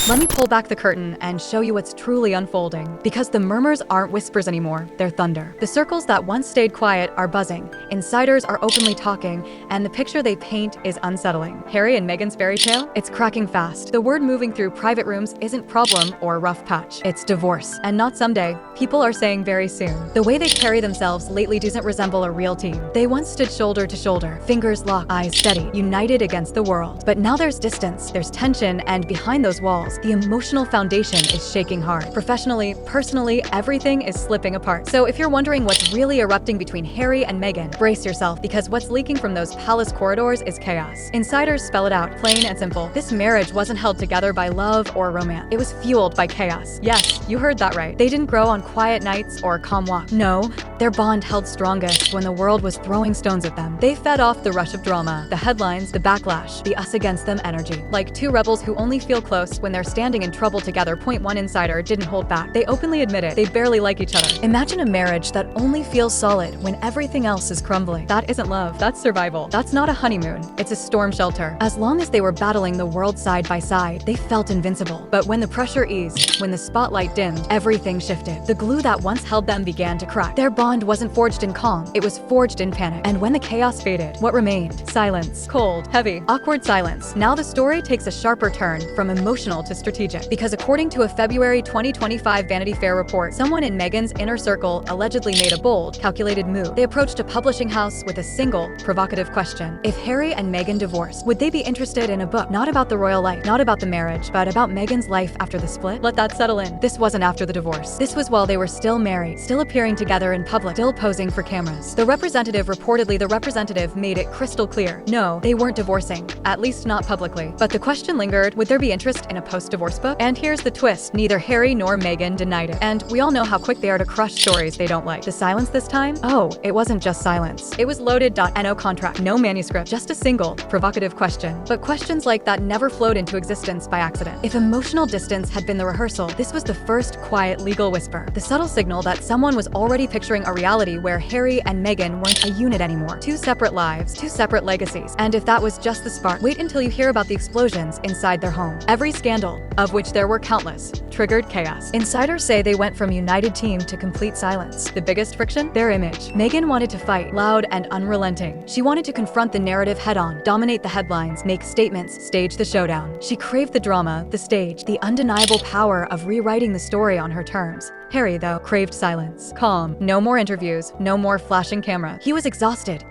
Let me pull back the curtain and show you what's truly unfolding. Because the murmurs aren't whispers anymore, they're thunder. The circles that once stayed quiet are buzzing. Insiders are openly talking, and the picture they paint is unsettling. Harry and Meghan's fairy tale? It's cracking fast. The word moving through private rooms isn't problem or rough patch. It's divorce. And not someday. People are saying very soon. The way they carry themselves lately doesn't resemble a real team. They once stood shoulder to shoulder, fingers locked, eyes steady, united against the world. But now there's distance, there's tension, and behind those walls, the emotional foundation is shaking hard. Professionally, personally, everything is slipping apart. So if you're wondering what's really erupting between Harry and Meghan, brace yourself, because what's leaking from those palace corridors is chaos. Insiders spell it out, plain and simple. This marriage wasn't held together by love or romance. It was fueled by chaos. Yes, you heard that right. They didn't grow on quiet nights or calm walks. No, their bond held strongest when the world was throwing stones at them. They fed off the rush of drama, the headlines, the backlash, the us against them energy. Like two rebels who only feel close when they're standing in trouble together. Point one insider didn't hold back. They openly admitted they barely like each other. Imagine a marriage that only feels solid when everything else is crumbling. That isn't love, that's survival. That's not a honeymoon, it's a storm shelter. As long as they were battling the world side by side, they felt invincible. But when the pressure eased, when the spotlight dimmed, everything shifted. The glue that once held them began to crack. Their bond wasn't forged in calm, it was forged in panic. And when the chaos faded, what remained? Silence. Cold, heavy, awkward silence. Now the story takes a sharper turn, from emotional to strategic. Because according to a February 2025 Vanity Fair report, someone in Meghan's inner circle allegedly made a bold, calculated move. They approached a publishing house with a single, provocative question. If Harry and Meghan divorced, would they be interested in a book not about the royal life, not about the marriage, but about Meghan's life after the split? Let that settle in. This wasn't after the divorce. This was while they were still married, still appearing together in public, still posing for cameras. The representative made it crystal clear. No, they weren't divorcing, at least not publicly. But the question lingered, would there be interest in a post-divorce book? And here's the twist, neither Harry nor Meghan denied it. And we all know how quick they are to crush stories they don't like. The silence this time? Oh, it wasn't just silence. It was loaded. No contract, no manuscript, just a single, provocative question. But questions like that never flowed into existence by accident. If emotional distance had been the rehearsal, this was the first quiet legal whisper. The subtle signal that someone was already picturing a reality where Harry and Meghan weren't a unit anymore. Two separate lives, two separate legacies. And if that was just the spark, wait until you hear about the explosions inside their home. Every scandal, of which there were countless, triggered chaos. Insiders say they went from united team to complete silence. The biggest friction? Their image. Meghan wanted to fight, loud and unrelenting. She wanted to confront the narrative head-on, dominate the headlines, make statements, stage the showdown. She craved the drama, the stage, the undeniable power of rewriting the story on her terms. Harry, though, craved silence. Calm. No more interviews, no more flashing camera. He was exhausted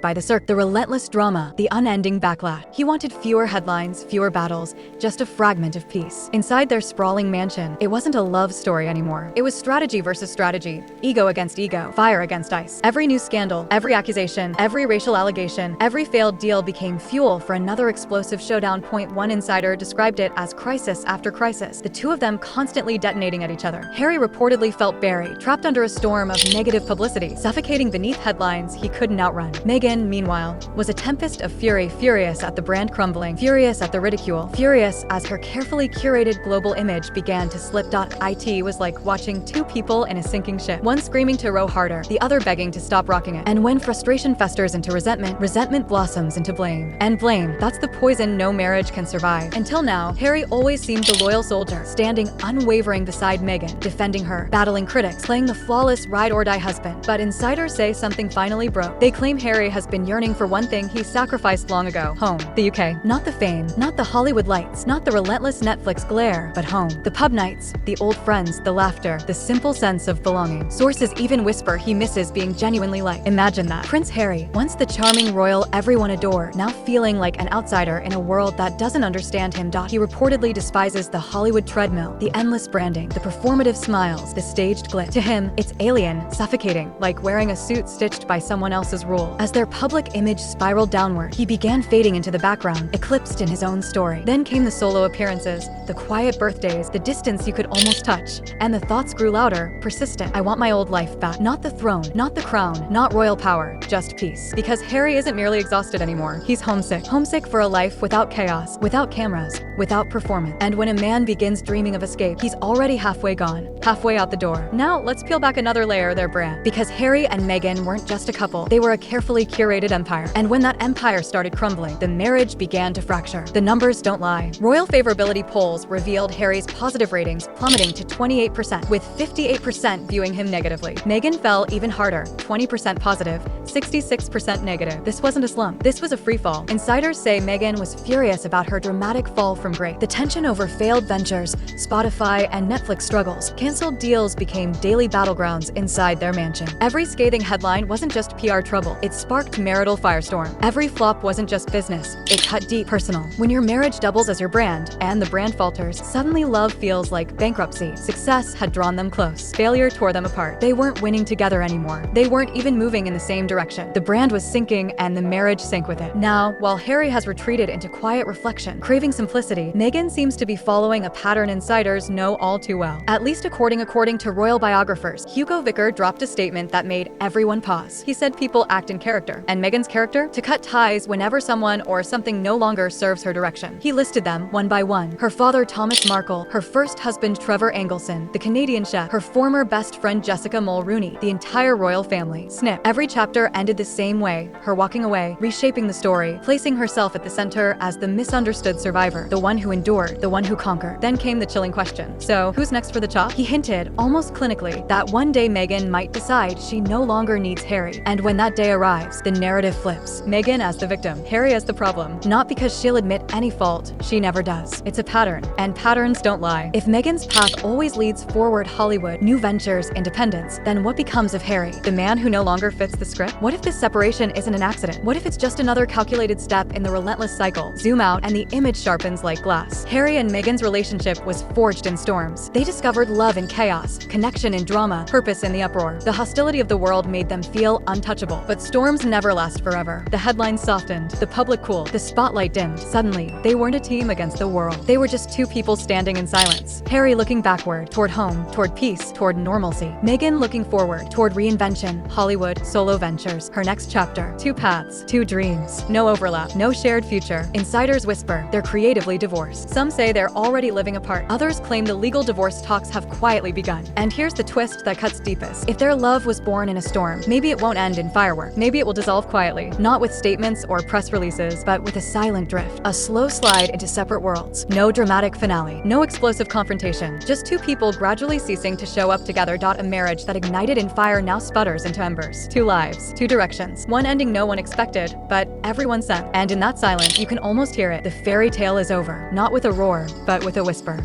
by the relentless drama, the unending backlash. He wanted fewer headlines, fewer battles, just a fragment of peace. Inside their sprawling mansion, it wasn't a love story anymore. It was strategy versus strategy, ego against ego, fire against ice. Every new scandal, every accusation, every racial allegation, every failed deal became fuel for another explosive showdown. Point one insider described it as crisis after crisis, the two of them constantly detonating at each other. Harry reportedly felt buried, trapped under a storm of negative publicity, suffocating beneath headlines he couldn't outrun. Meghan, meanwhile, was a tempest of fury, furious at the brand crumbling, furious at the ridicule, furious as her carefully curated global image began to slip. It was like watching two people in a sinking ship, one screaming to row harder, the other begging to stop rocking it. And when frustration festers into resentment, resentment blossoms into blame. And blame, that's the poison no marriage can survive. Until now, Harry always seemed the loyal soldier, standing unwavering beside Meghan, defending her, battling critics, playing the flawless ride-or-die husband. But insiders say something finally broke. They claim Harry has been yearning for one thing he sacrificed long ago: home. The UK. Not the fame, not the Hollywood lights, not the relentless Netflix glare, but home. The pub nights, the old friends, the laughter, the simple sense of belonging. Sources even whisper he misses being genuinely liked. Imagine that. Prince Harry, once the charming royal everyone adored, now feeling like an outsider in a world that doesn't understand him. He reportedly despises the Hollywood treadmill, the endless branding, the performative smiles, the staged glitz. To him, it's alien, suffocating, like wearing a suit stitched by someone else's rule. As their public image spiraled downward, he began fading into the background, eclipsed in his own story. Then came the solo appearances, the quiet birthdays, the distance you could almost touch, and the thoughts grew louder, persistent. I want my old life back. Not the throne, not the crown, not royal power, just peace. Because Harry isn't merely exhausted anymore. He's homesick. Homesick for a life without chaos, without cameras, without performance. And when a man begins dreaming of escape, he's already halfway gone, halfway halfway out the door. Now, let's peel back another layer of their brand. Because Harry and Meghan weren't just a couple, they were a carefully curated empire. And when that empire started crumbling, the marriage began to fracture. The numbers don't lie. Royal favorability polls revealed Harry's positive ratings plummeting to 28%, with 58% viewing him negatively. Meghan fell even harder, 20% positive, 66% negative. This wasn't a slump. This was a freefall. Insiders say Meghan was furious about her dramatic fall from grace. The tension over failed ventures, Spotify, and Netflix struggles. Canceled deals became daily battlegrounds inside their mansion. Every scathing headline wasn't just PR trouble. It sparked marital firestorm. Every flop wasn't just business. It cut deep, personal. When your marriage doubles as your brand, and the brand falters, suddenly love feels like bankruptcy. Success had drawn them close. Failure tore them apart. They weren't winning together anymore. They weren't even moving in the same direction. The brand was sinking, and the marriage sank with it. Now, while Harry has retreated into quiet reflection, craving simplicity, Meghan seems to be following a pattern insiders know all too well. At least according to royal biographers, Hugo Vicker dropped a statement that made everyone pause. He said people act in character, and Meghan's character? To cut ties whenever someone or something no longer serves her direction. He listed them one by one. Her father, Thomas Markle, her first husband, Trevor Angleson, the Canadian chef, her former best friend, Jessica Mulrooney, the entire royal family. Snip. Every chapter ended the same way, her walking away, reshaping the story, placing herself at the center as the misunderstood survivor, the one who endured, the one who conquered. Then came the chilling question. So, who's next for the chop? He hinted, almost clinically, that one day Meghan might decide she no longer needs Harry. And when that day arrives, the narrative flips. Meghan as the victim, Harry as the problem. Not because she'll admit any fault, she never does. It's a pattern, and patterns don't lie. If Meghan's path always leads forward Hollywood, new ventures, independence, then what becomes of Harry, the man who no longer fits the script? What if this separation isn't an accident? What if it's just another calculated step in the relentless cycle? Zoom out, and the image sharpens like glass. Harry and Meghan's relationship was forged in storms. They discovered love in chaos, connection in drama, purpose in the uproar. The hostility of the world made them feel untouchable. But storms never last forever. The headlines softened, the public cooled, the spotlight dimmed. Suddenly, they weren't a team against the world. They were just two people standing in silence. Harry looking backward, toward home, toward peace, toward normalcy. Meghan looking forward, toward reinvention, Hollywood, solo ventures. Her next chapter. Two paths, two dreams. No overlap, no shared future. Insiders whisper, they're creatively divorced. Some say they're already living apart. Others claim the legal divorce talks have quietly begun. And here's the twist that cuts deepest. If their love was born in a storm, maybe it won't end in fireworks. Maybe it will dissolve quietly, not with statements or press releases, but with a silent drift. A slow slide into separate worlds. No dramatic finale. No explosive confrontation. Just two people gradually ceasing to show up together. A marriage that ignited in fire now sputters into embers. Two lives, two directions. One ending no one expected, but everyone sensed. And in that silence, you can almost hear it. The fairy tale is over. Not with a roar, but with a whisper.